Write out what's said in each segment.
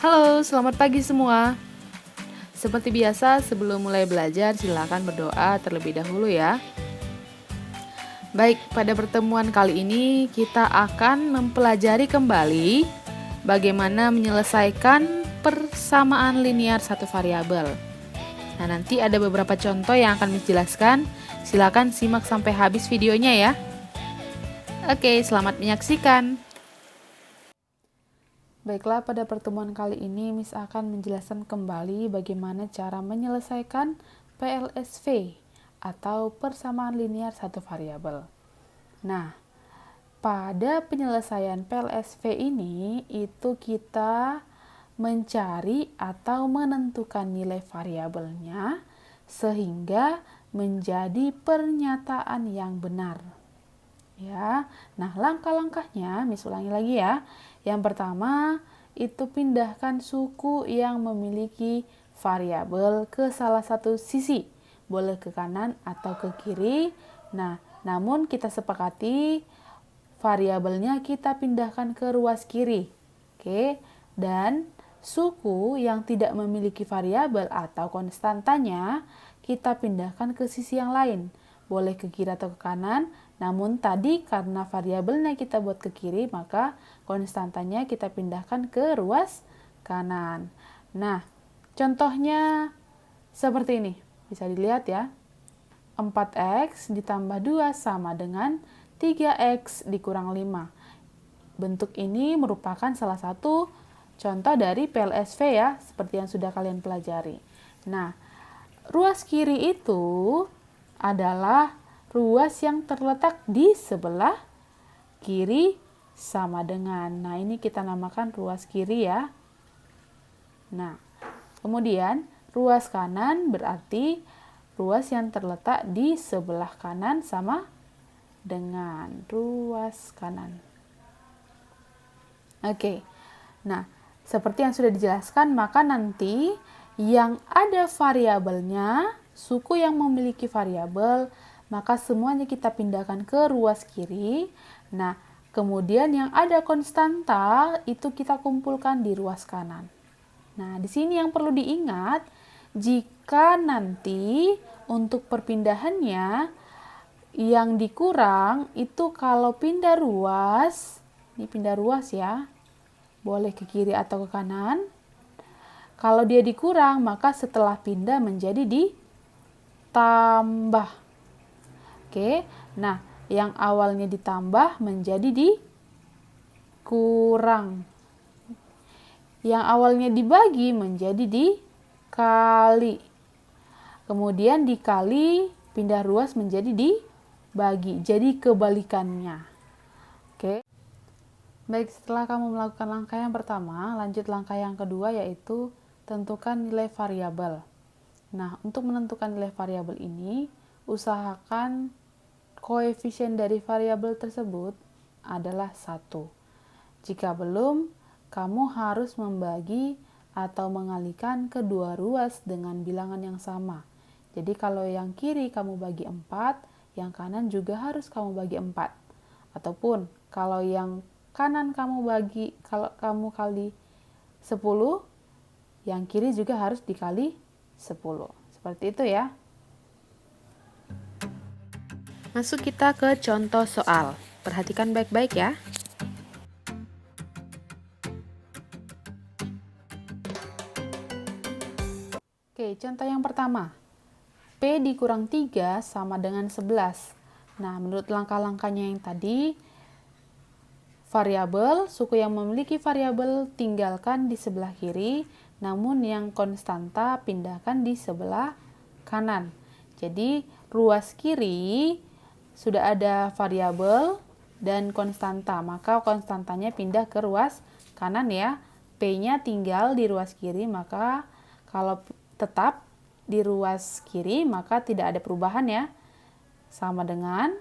Halo, selamat pagi semua. Seperti biasa, sebelum mulai belajar, silakan berdoa terlebih dahulu ya. Baik, pada pertemuan kali ini kita akan mempelajari kembali bagaimana menyelesaikan persamaan linear satu variabel. Nah, nanti ada beberapa contoh yang akan menjelaskan. Silakan simak sampai habis videonya ya. Oke, selamat menyaksikan. Baiklah, pada pertemuan kali ini Miss akan menjelaskan kembali bagaimana cara menyelesaikan PLSV atau persamaan linear satu variabel. Nah, pada penyelesaian PLSV ini itu kita mencari atau menentukan nilai variabelnya sehingga menjadi pernyataan yang benar. Ya, nah langkah-langkahnya, Miss ulangi lagi ya. Yang pertama, itu pindahkan suku yang memiliki variabel ke salah satu sisi. Boleh ke kanan atau ke kiri. Nah, namun kita sepakati variabelnya kita pindahkan ke ruas kiri. Oke, dan suku yang tidak memiliki variabel atau konstantanya kita pindahkan ke sisi yang lain. Boleh ke kiri atau ke kanan, namun tadi karena variabelnya kita buat ke kiri, maka konstantanya kita pindahkan ke ruas kanan. Nah, contohnya seperti ini. Bisa dilihat ya. 4x ditambah 2 sama dengan 3x dikurang 5. Bentuk ini merupakan salah satu contoh dari PLSV ya, seperti yang sudah kalian pelajari. Nah, ruas kiri itu adalah ruas yang terletak di sebelah kiri sama dengan. Nah, ini kita namakan ruas kiri ya. Nah, kemudian ruas kanan berarti ruas yang terletak di sebelah kanan sama dengan ruas kanan. Oke. Nah, seperti yang sudah dijelaskan, maka nanti yang ada variabelnya, suku yang memiliki variabel, maka semuanya kita pindahkan ke ruas kiri. Nah, kemudian yang ada konstanta itu kita kumpulkan di ruas kanan. Nah, di sini yang perlu diingat, jika nanti untuk perpindahannya yang dikurang itu kalau pindah ruas, ini pindah ruas ya, boleh ke kiri atau ke kanan. Kalau dia dikurang, maka setelah pindah menjadi ditambah. Oke, nah yang awalnya ditambah menjadi dikurang. Yang awalnya dibagi menjadi dikali. Kemudian dikali pindah ruas menjadi dibagi. Jadi kebalikannya. Oke. Baik, setelah kamu melakukan langkah yang pertama, lanjut langkah yang kedua yaitu tentukan nilai variabel. Nah, untuk menentukan nilai variabel ini, usahakan koefisien dari variabel tersebut adalah 1. Jika belum, kamu harus membagi atau mengalihkan kedua ruas dengan bilangan yang sama. Jadi kalau yang kiri kamu bagi 4, yang kanan juga harus kamu bagi 4. Ataupun kalau yang kanan kamu kali 10, yang kiri juga harus dikali 10. Seperti itu ya. Masuk kita ke contoh soal. Perhatikan baik-baik ya. Oke, contoh yang pertama. P dikurang 3 sama dengan 11. Nah, menurut langkah-langkahnya yang tadi, variabel, suku yang memiliki variabel tinggalkan di sebelah kiri, namun yang konstanta pindahkan di sebelah kanan. Jadi, ruas kiri sudah ada variabel dan konstanta, maka konstantanya pindah ke ruas kanan ya. P-nya tinggal di ruas kiri, maka kalau tetap di ruas kiri, maka tidak ada perubahan ya. Sama dengan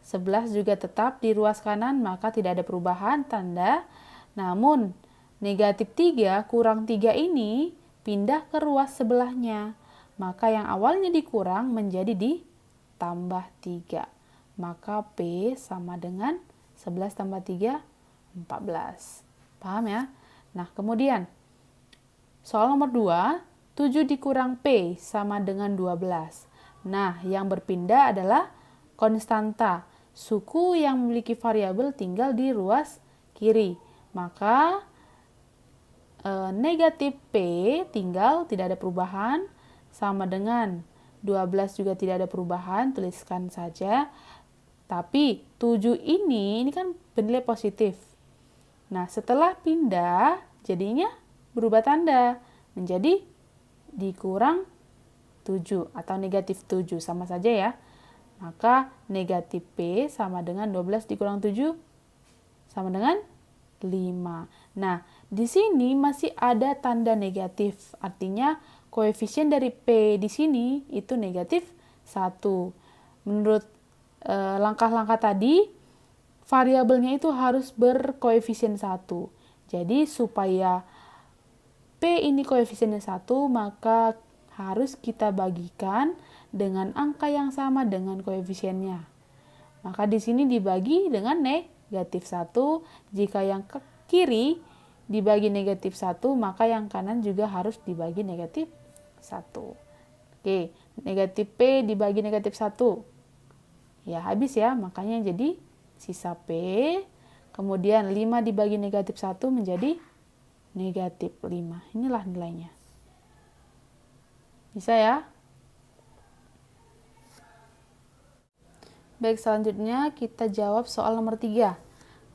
11 juga tetap di ruas kanan, maka tidak ada perubahan tanda. Namun, negatif 3 kurang 3 ini pindah ke ruas sebelahnya. Maka yang awalnya dikurang menjadi ditambah 3. Maka P sama dengan 11 tambah 3, 14. Paham ya? Nah, kemudian soal nomor 2, 7 dikurang P sama dengan 12. Nah, yang berpindah adalah konstanta. Suku yang memiliki variabel tinggal di ruas kiri. Maka negatif P tinggal tidak ada perubahan sama dengan 12 juga tidak ada perubahan, tuliskan saja. Tapi 7 ini kan bernilai positif. Nah, setelah pindah jadinya berubah tanda menjadi dikurang 7 atau negatif 7 sama saja ya. Maka negatif P sama dengan 12 dikurang 7 sama dengan 5. Nah, di sini masih ada tanda negatif. Artinya koefisien dari P di sini itu negatif 1. Menurut langkah-langkah tadi, variabelnya itu harus berkoefisien 1. Jadi supaya P ini koefisiennya 1, maka harus kita bagikan dengan angka yang sama dengan koefisiennya. Maka di sini dibagi dengan negatif 1. Jika yang ke kiri dibagi negatif 1, maka yang kanan juga harus dibagi negatif 1. Oke, negatif P dibagi negatif 1. Ya, habis ya, makanya jadi sisa P. Kemudian 5 dibagi negatif 1 menjadi negatif 5. Inilah nilainya. Bisa ya? Baik, selanjutnya kita jawab soal nomor 3.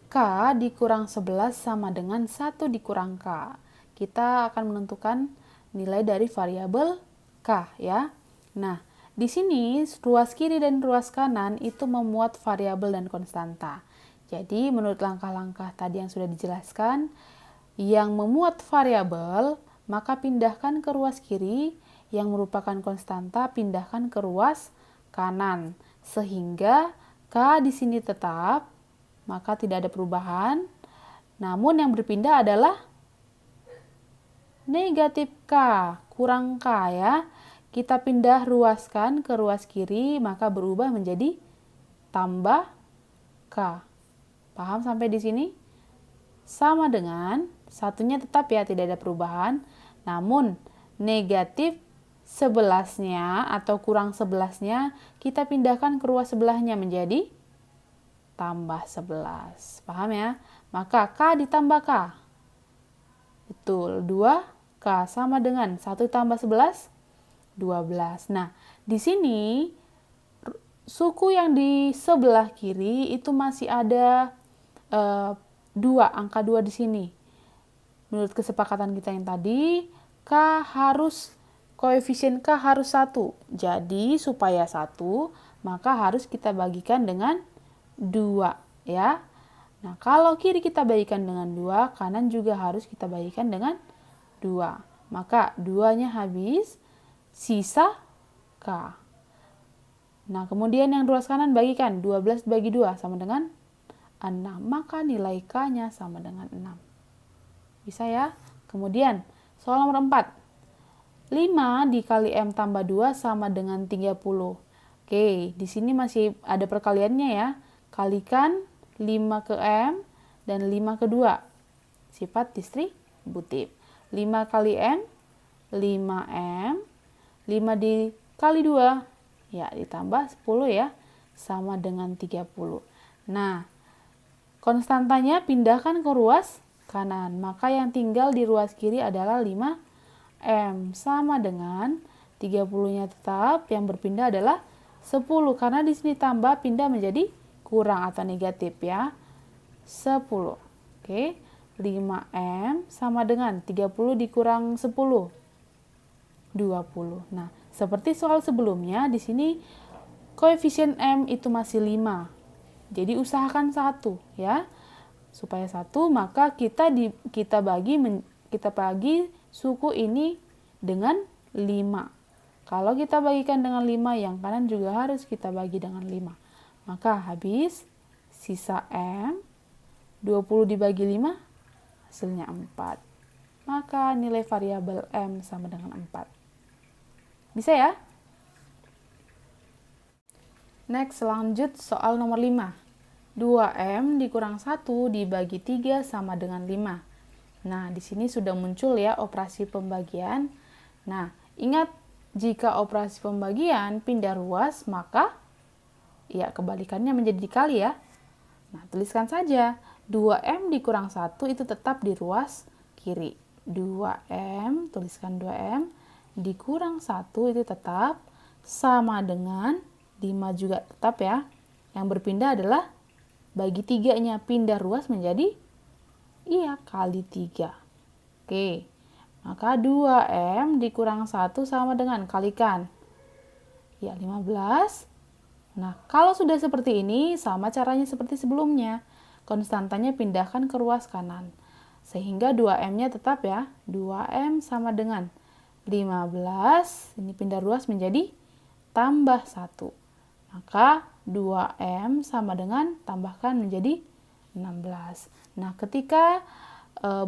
K dikurang 11 sama dengan 1 dikurang K. Kita akan menentukan nilai dari variabel K ya. Nah, di sini ruas kiri dan ruas kanan itu memuat variabel dan konstanta. Jadi menurut langkah-langkah tadi yang sudah dijelaskan, yang memuat variabel maka pindahkan ke ruas kiri, yang merupakan konstanta pindahkan ke ruas kanan. Sehingga K di sini tetap, maka tidak ada perubahan. Namun yang berpindah adalah negatif K, kurang K ya. Kita pindah ruaskan ke ruas kiri, maka berubah menjadi tambah K. Paham sampai di sini? Sama dengan satunya tetap ya, tidak ada perubahan. Namun negatif 11-nya atau kurang 11-nya kita pindahkan ke ruas sebelahnya menjadi tambah 11. Paham ya? Maka K ditambah K. Betul, 2K sama dengan 1 tambah 11, 12. Nah, di sini suku yang di sebelah kiri itu masih ada 2, angka 2 di sini. Menurut kesepakatan kita yang tadi, koefisien K harus 1. Jadi, supaya 1, maka harus kita bagikan dengan 2 ya. Nah, kalau kiri kita bagikan dengan 2, kanan juga harus kita bagikan dengan 2. Maka 2-nya habis, sisa K. Nah, kemudian yang ruas kanan bagikan 12 bagi 2 sama dengan 6. Maka nilai K-nya sama dengan 6. Bisa ya? Kemudian soal nomor 4. 5 dikali M tambah 2 sama dengan 30. Oke, di sini masih ada perkaliannya ya. Kalikan 5 ke M dan 5 ke 2. Sifat distributif. 5 kali M, 5M. 5 dikali 2, ya ditambah 10 ya, sama dengan 30. Nah, konstantanya pindahkan ke ruas kanan. Maka yang tinggal di ruas kiri adalah 5M. Sama dengan 30-nya tetap, yang berpindah adalah 10. Karena di sini tambah, pindah menjadi kurang atau negatif ya. 10. Oke, 5M sama dengan 30 dikurang 10. 20. Nah, seperti soal sebelumnya, di sini koefisien M itu masih 5. Jadi usahakan 1 ya. Supaya 1, maka kita bagi suku ini dengan 5. Kalau kita bagikan dengan 5, yang kanan juga harus kita bagi dengan 5. Maka habis sisa M, 20 dibagi 5, hasilnya 4. Maka nilai variabel M sama dengan 4. Bisa ya? Next, lanjut soal nomor 5. 2M dikurang 1 dibagi 3 sama dengan 5. Nah, di sini sudah muncul ya operasi pembagian. Nah, ingat jika operasi pembagian pindah ruas, maka ya kebalikannya menjadi dikali ya. Nah, tuliskan saja 2M dikurang 1 itu tetap di ruas kiri. 2M, tuliskan 2M, dikurang 1 itu tetap sama dengan 5 juga tetap ya. Yang berpindah adalah bagi 3-nya, pindah ruas menjadi kali 3. Oke, maka 2M dikurang 1 sama dengan kalikan. 15. Nah, kalau sudah seperti ini, sama caranya seperti sebelumnya. Konstantanya pindahkan ke ruas kanan. Sehingga 2M-nya tetap ya. 2M sama dengan 15. Ini pindah ruas menjadi tambah 1. Maka 2M sama dengan tambahkan menjadi 16. Nah, ketika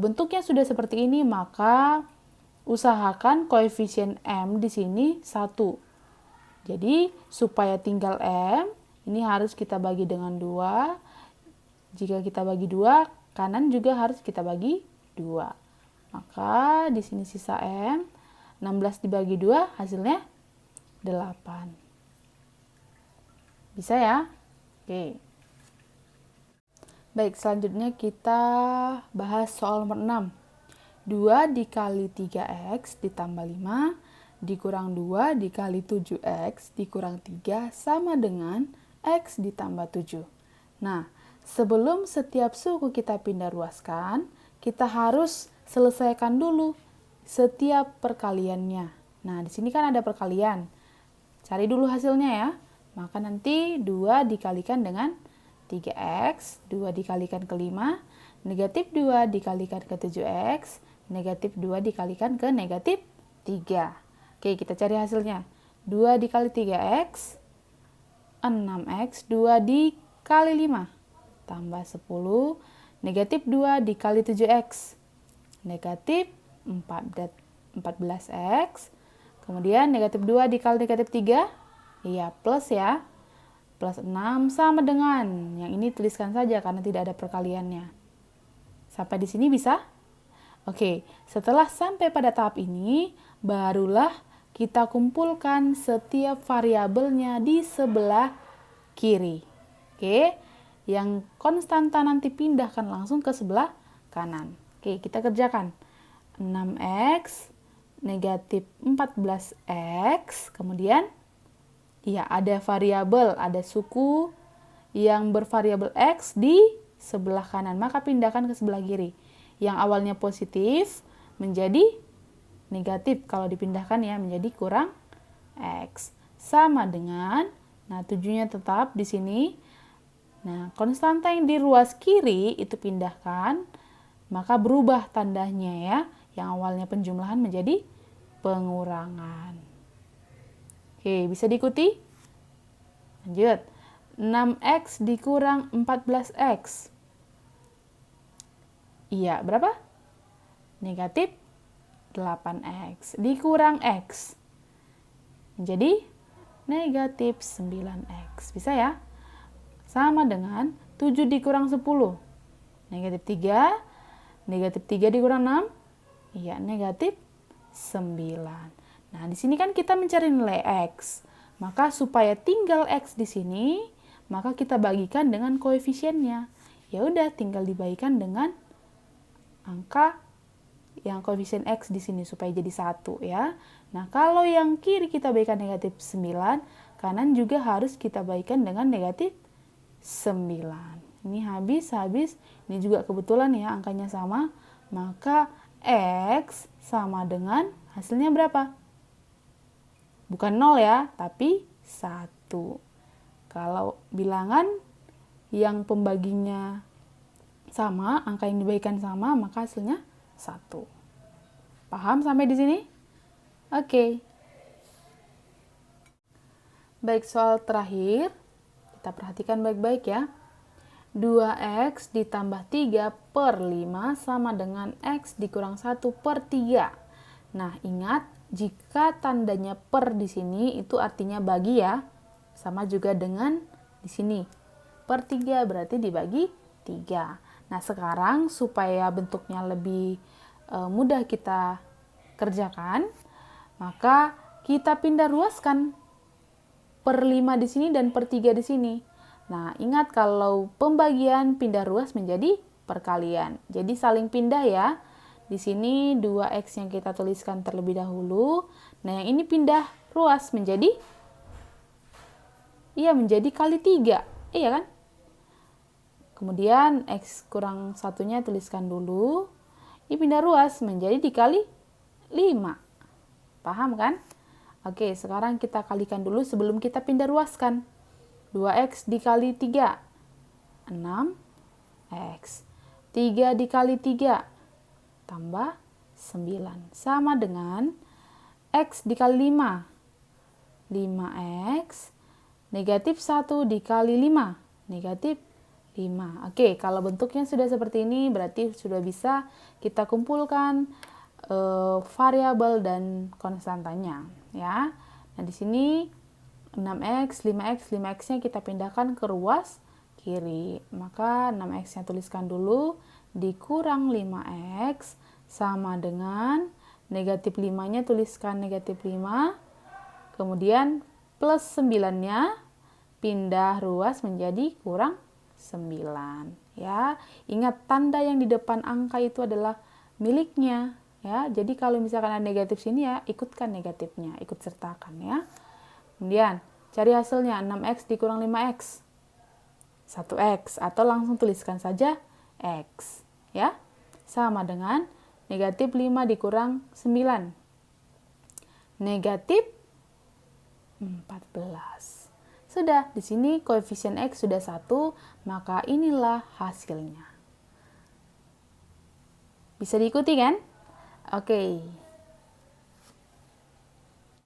bentuknya sudah seperti ini, maka usahakan koefisien M di sini 1. Jadi, supaya tinggal M, ini harus kita bagi dengan 2. Jika kita bagi 2, kanan juga harus kita bagi 2. Maka di sini sisa M, 16 dibagi 2 hasilnya 8. Bisa ya? Oke. Baik, selanjutnya kita bahas soal nomor 6. 2 dikali 3x ditambah 5 dikurang 2 dikali 7x dikurang 3 sama dengan x ditambah 7. Nah, sebelum setiap suku kita pindah ruaskan, kita harus selesaikan dulu setiap perkaliannya. Nah, di sini kan ada perkalian. Cari dulu hasilnya ya. Maka nanti 2 dikalikan dengan 3x, 2 dikalikan ke 5, negatif 2 dikalikan ke 7x, negatif 2 dikalikan ke negatif 3. Oke, kita cari hasilnya. 2 dikali 3x, 6x, 2 dikali 5, tambah 10, negatif 2 dikali 7x, negatif 14x, kemudian negatif 2 dikali negatif 3, plus ya. Plus 6 sama dengan, yang ini tuliskan saja karena tidak ada perkaliannya. Sampai di sini bisa? Oke, setelah sampai pada tahap ini, barulah kita kumpulkan setiap variabelnya di sebelah kiri. Oke, yang konstanta nanti pindahkan langsung ke sebelah kanan. Oke, kita kerjakan. 6x, negatif 14x, kemudian ada variabel, ada suku yang bervariabel x di sebelah kanan, maka pindahkan ke sebelah kiri. Yang awalnya positif menjadi negatif kalau dipindahkan ya, menjadi kurang x. Sama dengan, nah 7-nya tetap di sini. Nah, konstanta yang di ruas kiri itu pindahkan, maka berubah tandanya ya. Yang awalnya penjumlahan menjadi pengurangan. Oke, bisa diikuti? Lanjut. 6x dikurang 14x. Berapa? Negatif 8x dikurang x. Menjadi negatif 9x. Bisa ya? Sama dengan 7 dikurang 10. Negatif 3. Negatif 3 dikurang 6. Negatif 9. Nah, di sini kan kita mencari nilai x. Maka supaya tinggal x di sini, maka kita bagikan dengan koefisiennya. Ya udah, tinggal dibagikan dengan angka yang koefisien x di sini supaya jadi 1 ya. Nah, kalau yang kiri kita bagikan negatif 9, kanan juga harus kita bagikan dengan negatif 9. Ini habis. Ini juga kebetulan ya angkanya sama. Maka x sama dengan hasilnya berapa? Bukan 0 ya, tapi 1. Kalau bilangan yang pembaginya sama, angka yang dibagikan sama, maka hasilnya 1. Paham sampai di sini? Oke. Baik, soal terakhir. Kita perhatikan baik-baik ya. 2x ditambah 3 per 5 sama dengan x dikurang 1 per 3. Nah, ingat, jika tandanya per di sini itu artinya bagi ya. Sama juga dengan di sini. Per 3 berarti dibagi 3. Nah, sekarang supaya bentuknya lebih mudah kita kerjakan, maka kita pindah ruaskan per 5 di sini dan per 3 di sini. Nah, ingat kalau pembagian pindah ruas menjadi perkalian. Jadi saling pindah ya. Di sini 2x yang kita tuliskan terlebih dahulu. Nah, yang ini pindah ruas menjadi kali 3. Iya kan? Kemudian x kurang satunya tuliskan dulu. Ini pindah ruas menjadi dikali 5. Paham kan? Oke, sekarang kita kalikan dulu sebelum kita pindah ruaskan. 2x dikali 3, 6x. 3 dikali 3, tambah 9. Sama dengan x dikali 5, 5x. Negatif 1 dikali 5, negatif 5. Oke, kalau bentuknya sudah seperti ini, berarti sudah bisa kita kumpulkan variabel dan konstantanya. Ya. Nah, di sini 6x, 5x, 5x-nya kita pindahkan ke ruas kiri. Maka 6x-nya tuliskan dulu, dikurang 5x, sama dengan negatif 5-nya tuliskan negatif 5, kemudian plus 9-nya pindah ruas menjadi kurang 9. Ya, ingat tanda yang di depan angka itu adalah miliknya. Ya, jadi kalau misalkan ada negatif sini ya, ikutkan negatifnya, ikut sertakan ya. Kemudian, cari hasilnya 6x dikurang 5x. 1x, atau langsung tuliskan saja x. Ya, sama dengan negatif 5 dikurang 9. Negatif 14. Sudah, di sini koefisien x sudah 1, maka inilah hasilnya. Bisa diikuti kan? Oke.